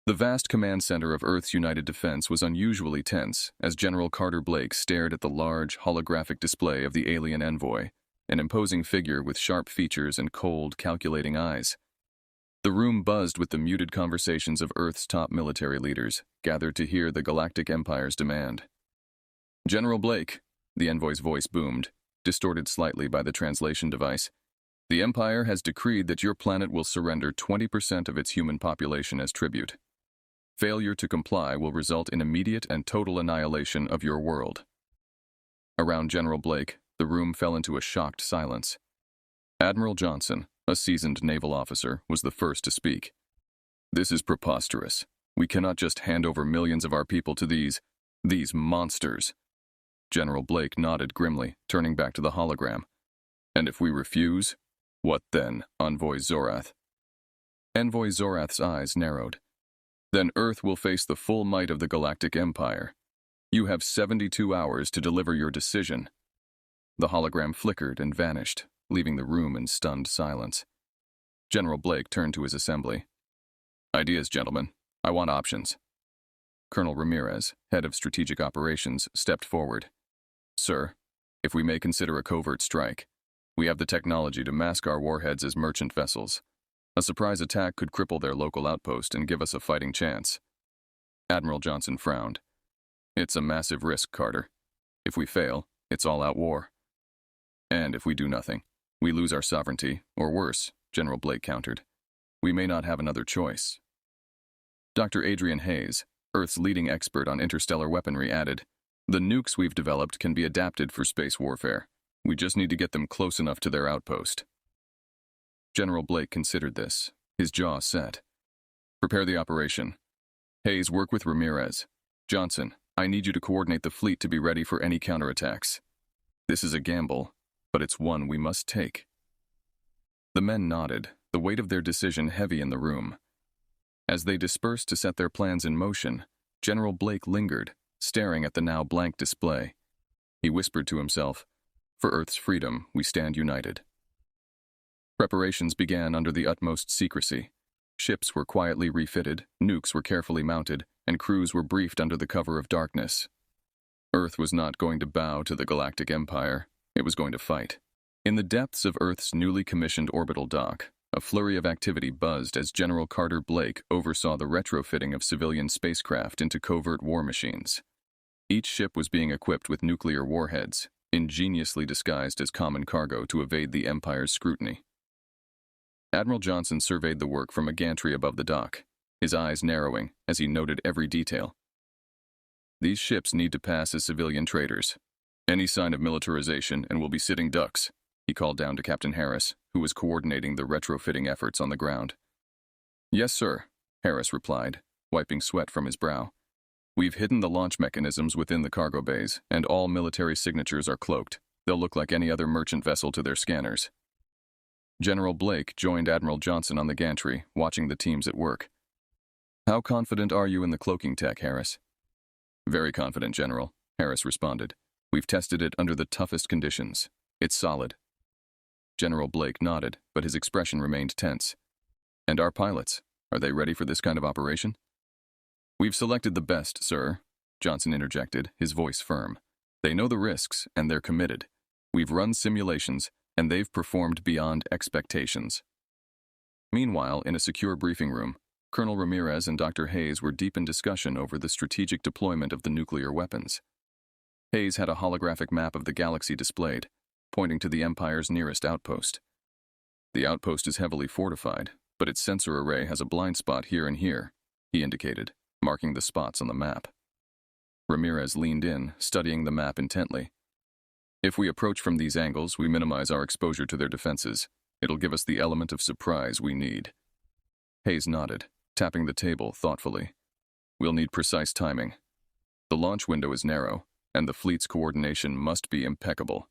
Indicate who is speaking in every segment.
Speaker 1: The vast command center of Earth's United Defense was unusually tense as General Carter Blake stared at the large, holographic display of the alien envoy, an imposing figure with sharp features and cold, calculating eyes. The room buzzed with the muted conversations of Earth's top military leaders, gathered to hear the Galactic Empire's demand. "General Blake," the envoy's voice boomed, distorted slightly by the translation device, "the Empire has decreed that your planet will surrender 20% of its human population as tribute. Failure to comply will result in immediate and total annihilation of your world." Around General Blake, the room fell into a shocked silence. Admiral Johnson, a seasoned naval officer, was the first to speak. "This is preposterous. We cannot just hand over millions of our people to these monsters." General Blake nodded grimly, turning back to the hologram. "And if we refuse? What then, Envoy Zorath?" Envoy Zorath's eyes narrowed. "Then Earth will face the full might of the Galactic Empire. You have 72 hours to deliver your decision." The hologram flickered and vanished, leaving the room in stunned silence. General Blake turned to his assembly. "Ideas, gentlemen. I want options." Colonel Ramirez, head of strategic operations, stepped forward. "Sir, if we may consider a covert strike, we have the technology to mask our warheads as merchant vessels. A surprise attack could cripple their local outpost and give us a fighting chance." Admiral Johnson frowned. "It's a massive risk, Carter. If we fail, it's all-out war. And if we do nothing, we lose our sovereignty, or worse," General Blake countered. "We may not have another choice." Dr. Adrian Hayes, Earth's leading expert on interstellar weaponry, added, "The nukes we've developed can be adapted for space warfare. We just need to get them close enough to their outpost." General Blake considered this, his jaw set. "Prepare the operation. Hayes, work with Ramirez. Johnson, I need you to coordinate the fleet to be ready for any counterattacks. This is a gamble, but it's one we must take." The men nodded, the weight of their decision heavy in the room. As they dispersed to set their plans in motion, General Blake lingered, staring at the now blank display. He whispered to himself, "For Earth's freedom, we stand united." Preparations began under the utmost secrecy. Ships were quietly refitted, nukes were carefully mounted, and crews were briefed under the cover of darkness. Earth was not going to bow to the Galactic Empire. It was going to fight. In the depths of Earth's newly commissioned orbital dock, a flurry of activity buzzed as General Carter Blake oversaw the retrofitting of civilian spacecraft into covert war machines. Each ship was being equipped with nuclear warheads, ingeniously disguised as common cargo to evade the Empire's scrutiny. Admiral Johnson surveyed the work from a gantry above the dock, his eyes narrowing as he noted every detail. "These ships need to pass as civilian traders. Any sign of militarization and we'll be sitting ducks," he called down to Captain Harris, who was coordinating the retrofitting efforts on the ground. "Yes, sir," Harris replied, wiping sweat from his brow. "We've hidden the launch mechanisms within the cargo bays, and all military signatures are cloaked. They'll look like any other merchant vessel to their scanners." General Blake joined Admiral Johnson on the gantry, watching the teams at work. "How confident are you in the cloaking tech, Harris?" "Very confident, General," Harris responded. "We've tested it under the toughest conditions. It's solid." General Blake nodded, but his expression remained tense. "And our pilots, are they ready for this kind of operation?" "We've selected the best, sir," Johnson interjected, his voice firm. "They know the risks, and they're committed. We've run simulations, and they've performed beyond expectations." Meanwhile, in a secure briefing room, Colonel Ramirez and Dr. Hayes were deep in discussion over the strategic deployment of the nuclear weapons. Hayes had a holographic map of the galaxy displayed, pointing to the Empire's nearest outpost. "The outpost is heavily fortified, but its sensor array has a blind spot here and here," he indicated, marking the spots on the map. Ramirez leaned in, studying the map intently. "If we approach from these angles, we minimize our exposure to their defenses. It'll give us the element of surprise we need." Hayes nodded, tapping the table thoughtfully. "We'll need precise timing. The launch window is narrow, and the fleet's coordination must be impeccable."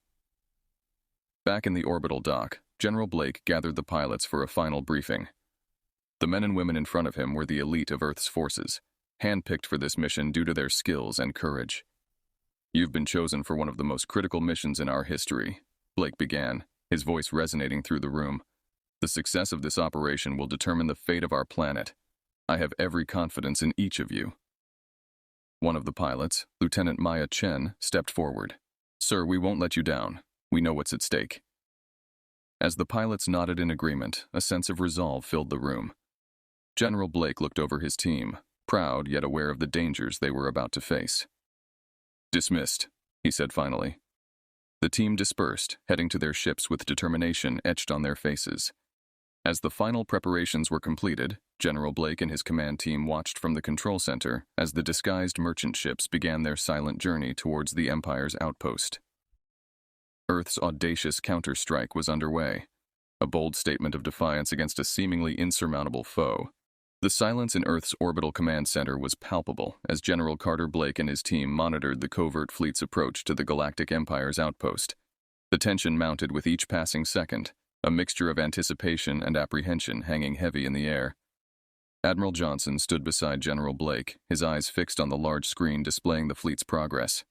Speaker 1: Back in the orbital dock, General Blake gathered the pilots for a final briefing. The men and women in front of him were the elite of Earth's forces, handpicked for this mission due to their skills and courage. "You've been chosen for one of the most critical missions in our history," Blake began, his voice resonating through the room. "The success of this operation will determine the fate of our planet. I have every confidence in each of you. One of the pilots, Lieutenant Maya Chen, stepped forward. Sir, we won't let you down. We know what's at stake. As the pilots nodded in agreement, a sense of resolve filled the room. General Blake looked over his team, proud yet aware of the dangers they were about to face. Dismissed, he said finally. The team dispersed, heading to their ships with determination etched on their faces. As the final preparations were completed, General Blake and his command team watched from the control center as the disguised merchant ships began their silent journey towards the Empire's outpost. Earth's audacious counter-strike was underway, a bold statement of defiance against a seemingly insurmountable foe. The silence in Earth's orbital command center was palpable as General Carter Blake and his team monitored the covert fleet's approach to the Galactic Empire's outpost. The tension mounted with each passing second, a mixture of anticipation and apprehension hanging heavy in the air. Admiral Johnson stood beside General Blake, his eyes fixed on the large screen displaying the fleet's progress.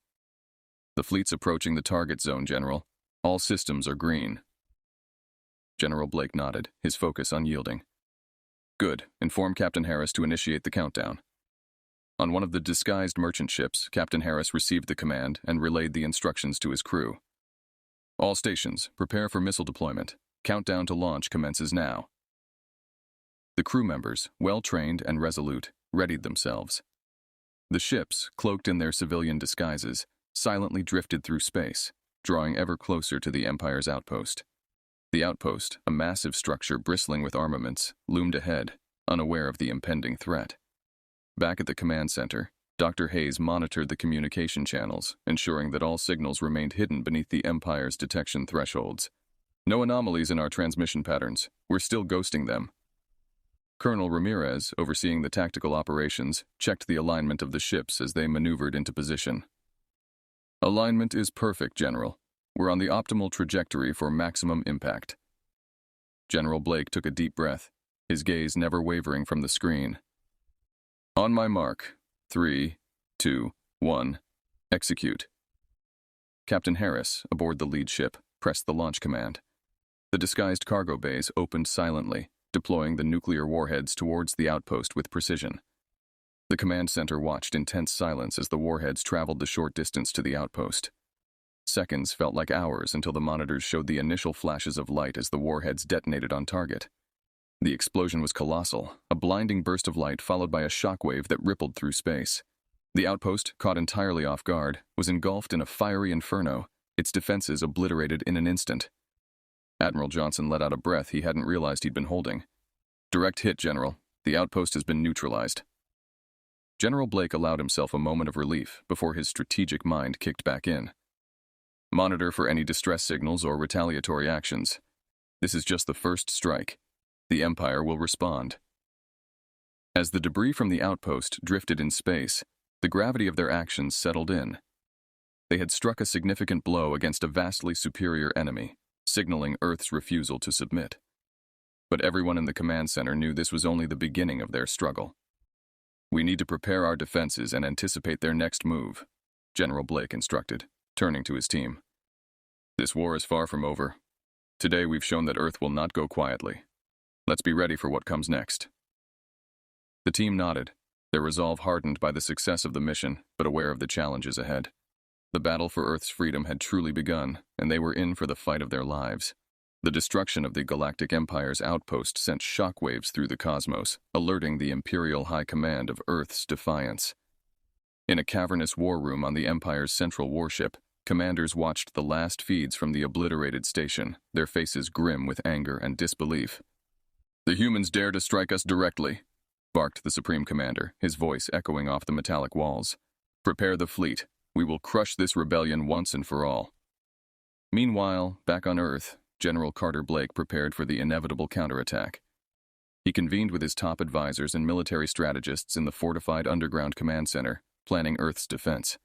Speaker 1: The fleet's approaching the target zone, General. All systems are green. General Blake nodded, his focus unyielding. Good. Inform Captain Harris to initiate the countdown. On one of the disguised merchant ships, Captain Harris received the command and relayed the instructions to his crew. All stations, prepare for missile deployment. Countdown to launch commences now. The crew members, well-trained and resolute, readied themselves. The ships, cloaked in their civilian disguises, silently drifted through space, drawing ever closer to the Empire's outpost. The outpost, a massive structure bristling with armaments, loomed ahead, unaware of the impending threat. Back at the command center, Dr. Hayes monitored the communication channels, ensuring that all signals remained hidden beneath the Empire's detection thresholds. No anomalies in our transmission patterns. We're still ghosting them. Colonel Ramirez, overseeing the tactical operations, checked the alignment of the ships as they maneuvered into position. Alignment is perfect, General. We're on the optimal trajectory for maximum impact. General Blake took a deep breath, his gaze never wavering from the screen. On my mark. 3, 2, 1. Execute. Captain Harris, aboard the lead ship, pressed the launch command. The disguised cargo bays opened silently, deploying the nuclear warheads towards the outpost with precision. The command center watched in tense silence as the warheads traveled the short distance to the outpost. Seconds felt like hours until the monitors showed the initial flashes of light as the warheads detonated on target. The explosion was colossal, a blinding burst of light followed by a shockwave that rippled through space. The outpost, caught entirely off guard, was engulfed in a fiery inferno, its defenses obliterated in an instant. Admiral Johnson let out a breath he hadn't realized he'd been holding. Direct hit, General. The outpost has been neutralized. General Blake allowed himself a moment of relief before his strategic mind kicked back in. Monitor for any distress signals or retaliatory actions. This is just the first strike. The Empire will respond. As the debris from the outpost drifted in space, the gravity of their actions settled in. They had struck a significant blow against a vastly superior enemy, signaling Earth's refusal to submit. But everyone in the command center knew this was only the beginning of their struggle. We need to prepare our defenses and anticipate their next move, General Blake instructed, turning to his team. This war is far from over. Today we've shown that Earth will not go quietly. Let's be ready for what comes next. The team nodded, their resolve hardened by the success of the mission, but aware of the challenges ahead. The battle for Earth's freedom had truly begun, and they were in for the fight of their lives. The destruction of the Galactic Empire's outpost sent shockwaves through the cosmos, alerting the Imperial High Command of Earth's defiance. In a cavernous war room on the Empire's central warship, commanders watched the last feeds from the obliterated station, their faces grim with anger and disbelief. "The humans dare to strike us directly," barked the Supreme Commander, his voice echoing off the metallic walls. "Prepare the fleet. We will crush this rebellion once and for all." Meanwhile, back on Earth, General Carter Blake prepared for the inevitable counterattack. He convened with his top advisors and military strategists in the fortified underground command center, planning Earth's defense.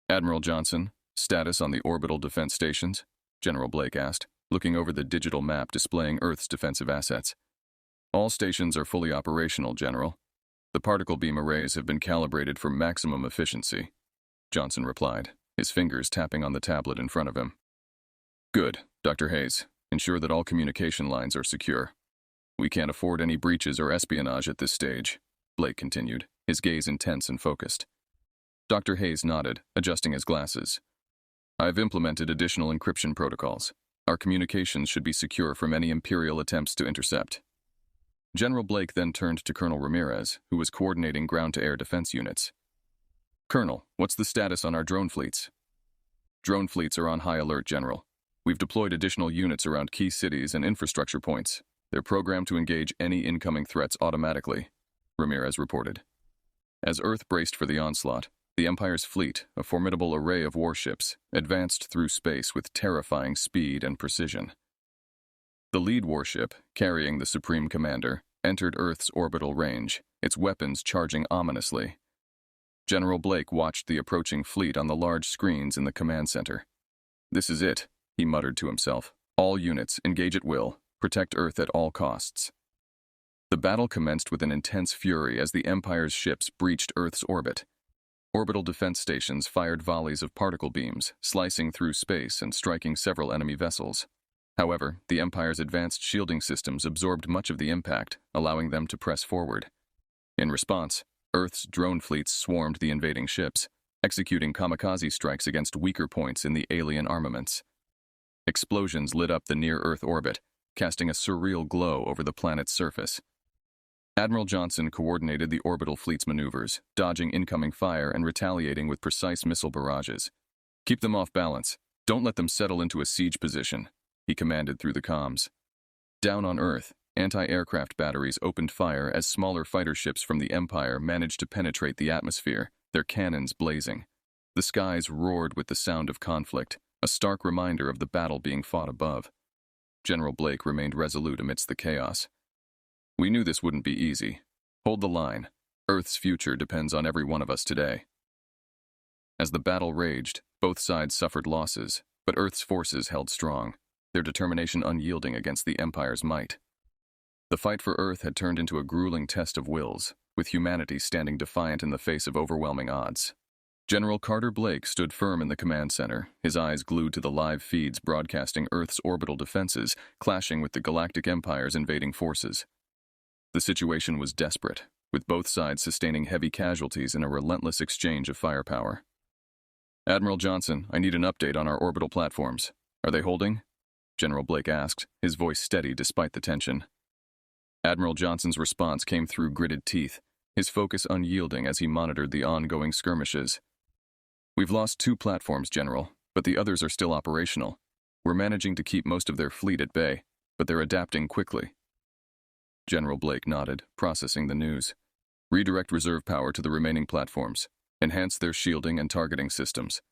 Speaker 1: "Admiral Johnson, status on the orbital defense stations?" General Blake asked, looking over the digital map displaying Earth's defensive assets. "All stations are fully operational, General. The particle beam arrays have been calibrated for maximum efficiency," Johnson replied, his fingers tapping on the tablet in front of him. "Good, Dr. Hayes. Ensure that all communication lines are secure." We can't afford any breaches or espionage at this stage, Blake continued, his gaze intense and focused. Dr. Hayes nodded, adjusting his glasses. I've implemented additional encryption protocols. Our communications should be secure from any Imperial attempts to intercept. General Blake then turned to Colonel Ramirez, who was coordinating ground-to-air defense units. Colonel, what's the status on our drone fleets? Drone fleets are on high alert, General. We've deployed additional units around key cities and infrastructure points. They're programmed to engage any incoming threats automatically, Ramirez reported. As Earth braced for the onslaught, the Empire's fleet, a formidable array of warships, advanced through space with terrifying speed and precision. The lead warship, carrying the Supreme Commander, entered Earth's orbital range, its weapons charging ominously. General Blake watched the approaching fleet on the large screens in the command center. This is it, he muttered to himself. All units, engage at will, protect Earth at all costs. The battle commenced with an intense fury as the Empire's ships breached Earth's orbit. Orbital defense stations fired volleys of particle beams, slicing through space and striking several enemy vessels. However, the Empire's advanced shielding systems absorbed much of the impact, allowing them to press forward. In response, Earth's drone fleets swarmed the invading ships, executing kamikaze strikes against weaker points in the alien armaments. Explosions lit up the near-Earth orbit, casting a surreal glow over the planet's surface. Admiral Johnson coordinated the orbital fleet's maneuvers, dodging incoming fire and retaliating with precise missile barrages. Keep them off balance. Don't let them settle into a siege position, he commanded through the comms. Down on Earth, anti-aircraft batteries opened fire as smaller fighter ships from the Empire managed to penetrate the atmosphere, their cannons blazing. The skies roared with the sound of conflict, a stark reminder of the battle being fought above. General Blake remained resolute amidst the chaos. We knew this wouldn't be easy. Hold the line. Earth's future depends on every one of us today. As the battle raged, both sides suffered losses, but Earth's forces held strong, their determination unyielding against the Empire's might. The fight for Earth had turned into a grueling test of wills, with humanity standing defiant in the face of overwhelming odds. General Carter Blake stood firm in the command center, his eyes glued to the live feeds broadcasting Earth's orbital defenses, clashing with the Galactic Empire's invading forces. The situation was desperate, with both sides sustaining heavy casualties in a relentless exchange of firepower. Admiral Johnson, I need an update on our orbital platforms. Are they holding? General Blake asked, his voice steady despite the tension. Admiral Johnson's response came through gritted teeth, his focus unyielding as he monitored the ongoing skirmishes. We've lost 2 platforms, General, but the others are still operational. We're managing to keep most of their fleet at bay, but they're adapting quickly. General Blake nodded, processing the news. Redirect reserve power to the remaining platforms. Enhance their shielding and targeting systems.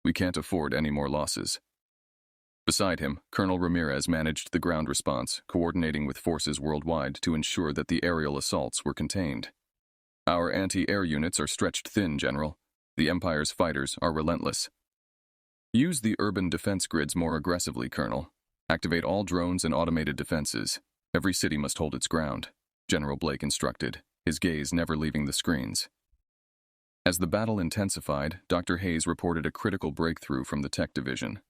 Speaker 1: We can't afford any more losses. Beside him, Colonel Ramirez managed the ground response, coordinating with forces worldwide to ensure that the aerial assaults were contained. Our anti-air units are stretched thin, General. The Empire's fighters are relentless. Use the urban defense grids more aggressively, Colonel. Activate all drones and automated defenses. Every city must hold its ground, General Blake instructed, his gaze never leaving the screens. As the battle intensified, Dr. Hayes reported a critical breakthrough from the tech division.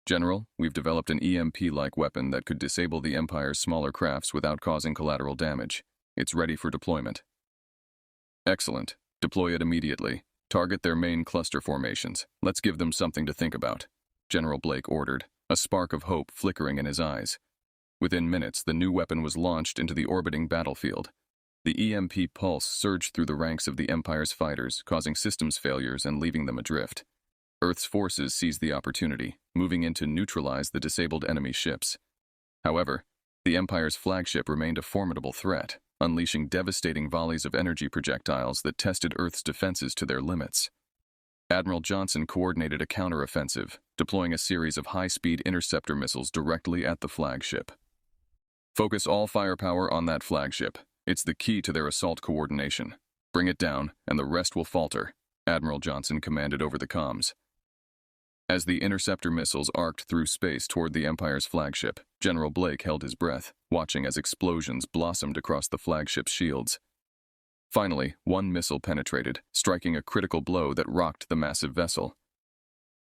Speaker 1: General, we've developed an EMP-like weapon that could disable the Empire's smaller crafts without causing collateral damage. It's ready for deployment. Excellent. Deploy it immediately. Target their main cluster formations. Let's give them something to think about, General Blake ordered, a spark of hope flickering in his eyes. Within minutes, the new weapon was launched into the orbiting battlefield. The EMP pulse surged through the ranks of the Empire's fighters, causing systems failures and leaving them adrift. Earth's forces seized the opportunity, moving in to neutralize the disabled enemy ships. However, the Empire's flagship remained a formidable threat, unleashing devastating volleys of energy projectiles that tested Earth's defenses to their limits. Admiral Johnson coordinated a counteroffensive, deploying a series of high-speed interceptor missiles directly at the flagship. Focus all firepower on that flagship. It's the key to their assault coordination. Bring it down, and the rest will falter, Admiral Johnson commanded over the comms. As the interceptor missiles arced through space toward the Empire's flagship, General Blake held his breath, watching as explosions blossomed across the flagship's shields. Finally, one missile penetrated, striking a critical blow that rocked the massive vessel.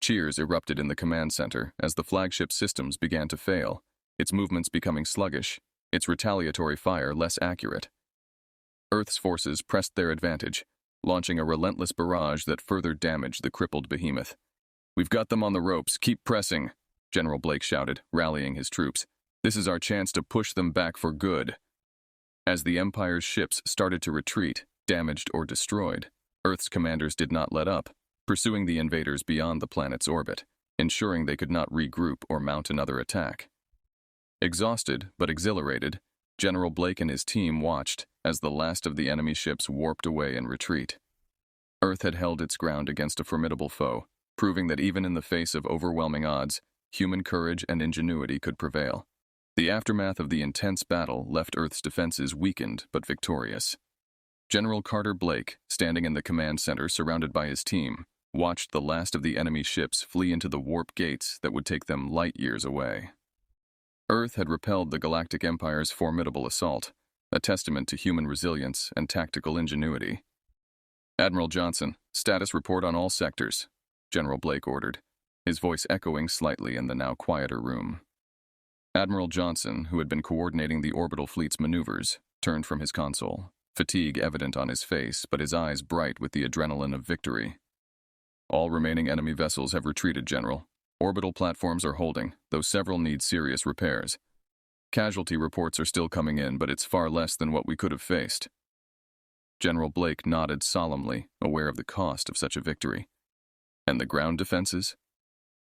Speaker 1: Cheers erupted in the command center as the flagship's systems began to fail, its movements becoming sluggish. its retaliatory fire less accurate. Earth's forces pressed their advantage, launching a relentless barrage that further damaged the crippled behemoth. "We've got them on the ropes, keep pressing," General Blake shouted, rallying his troops. "This is our chance to push them back for good." As the Empire's ships started to retreat, damaged or destroyed, Earth's commanders did not let up, pursuing the invaders beyond the planet's orbit, ensuring they could not regroup or mount another attack. Exhausted but exhilarated, General Blake and his team watched as the last of the enemy ships warped away in retreat. Earth had held its ground against a formidable foe, proving that even in the face of overwhelming odds, human courage and ingenuity could prevail. The aftermath of the intense battle left Earth's defenses weakened but victorious. General Carter Blake, standing in the command center surrounded by his team, watched the last of the enemy ships flee into the warp gates that would take them light years away. Earth had repelled the Galactic Empire's formidable assault, a testament to human resilience and tactical ingenuity. "Admiral Johnson, status report on all sectors," General Blake ordered, his voice echoing slightly in the now quieter room. Admiral Johnson, who had been coordinating the orbital fleet's maneuvers, turned from his console, fatigue evident on his face but his eyes bright with the adrenaline of victory. "All remaining enemy vessels have retreated, General. Orbital platforms are holding, though several need serious repairs. Casualty reports are still coming in, but it's far less than what we could have faced." General Blake nodded solemnly, aware of the cost of such a victory. "And the ground defenses?"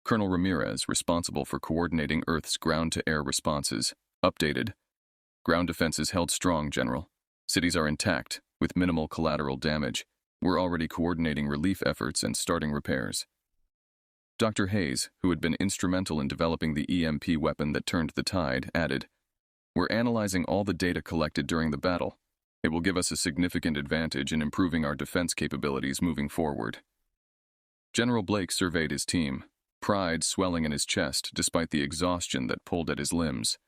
Speaker 1: Colonel Ramirez, responsible for coordinating Earth's ground-to-air responses, updated. "Ground defenses held strong, General. Cities are intact, with minimal collateral damage. We're already coordinating relief efforts and starting repairs." Dr. Hayes, who had been instrumental in developing the EMP weapon that turned the tide, added, "We're analyzing all the data collected during the battle. It will give us a significant advantage in improving our defense capabilities moving forward." General Blake surveyed his team, pride swelling in his chest despite the exhaustion that pulled at his limbs.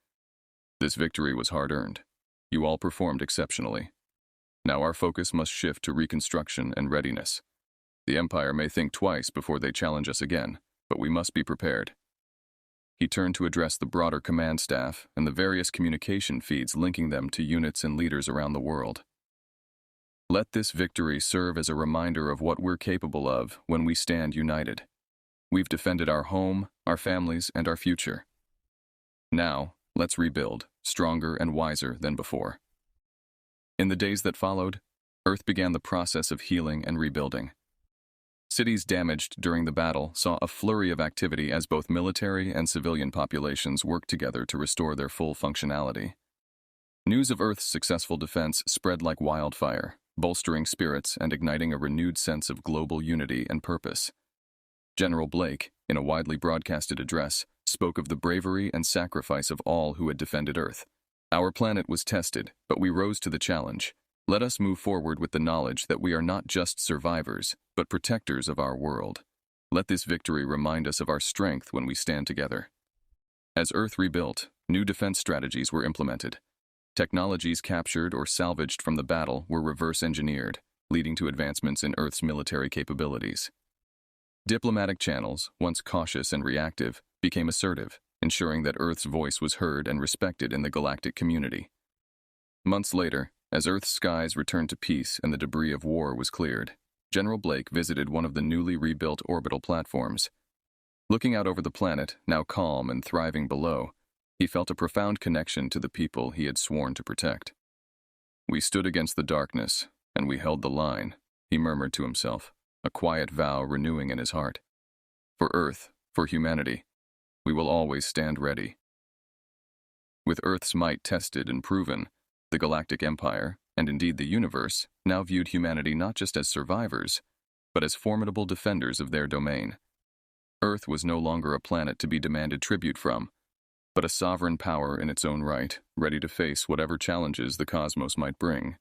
Speaker 1: "This victory was hard-earned. You all performed exceptionally. Now our focus must shift to reconstruction and readiness. The Empire may think twice before they challenge us again, but we must be prepared." He turned to address the broader command staff and the various communication feeds linking them to units and leaders around the world. "Let this victory serve as a reminder of what we're capable of when we stand united. We've defended our home, our families, and our future. Now, let's rebuild, stronger and wiser than before." In the days that followed, Earth began the process of healing and rebuilding. Cities damaged during the battle saw a flurry of activity as both military and civilian populations worked together to restore their full functionality. News of Earth's successful defense spread like wildfire, bolstering spirits and igniting a renewed sense of global unity and purpose. General Blake, in a widely broadcasted address, spoke of the bravery and sacrifice of all who had defended Earth. "Our planet was tested, but we rose to the challenge. Let us move forward with the knowledge that we are not just survivors, but protectors of our world. Let this victory remind us of our strength when we stand together." As Earth rebuilt, new defense strategies were implemented. Technologies captured or salvaged from the battle were reverse-engineered, leading to advancements in Earth's military capabilities. Diplomatic channels, once cautious and reactive, became assertive, ensuring that Earth's voice was heard and respected in the galactic community. Months later, as Earth's skies returned to peace and the debris of war was cleared, General Blake visited one of the newly rebuilt orbital platforms. Looking out over the planet, now calm and thriving below, he felt a profound connection to the people he had sworn to protect. "We stood against the darkness, and we held the line," he murmured to himself, a quiet vow renewing in his heart. "For Earth, for humanity, we will always stand ready." With Earth's might tested and proven, the Galactic Empire, and indeed the universe, now viewed humanity not just as survivors, but as formidable defenders of their domain. Earth was no longer a planet to be demanded tribute from, but a sovereign power in its own right, ready to face whatever challenges the cosmos might bring.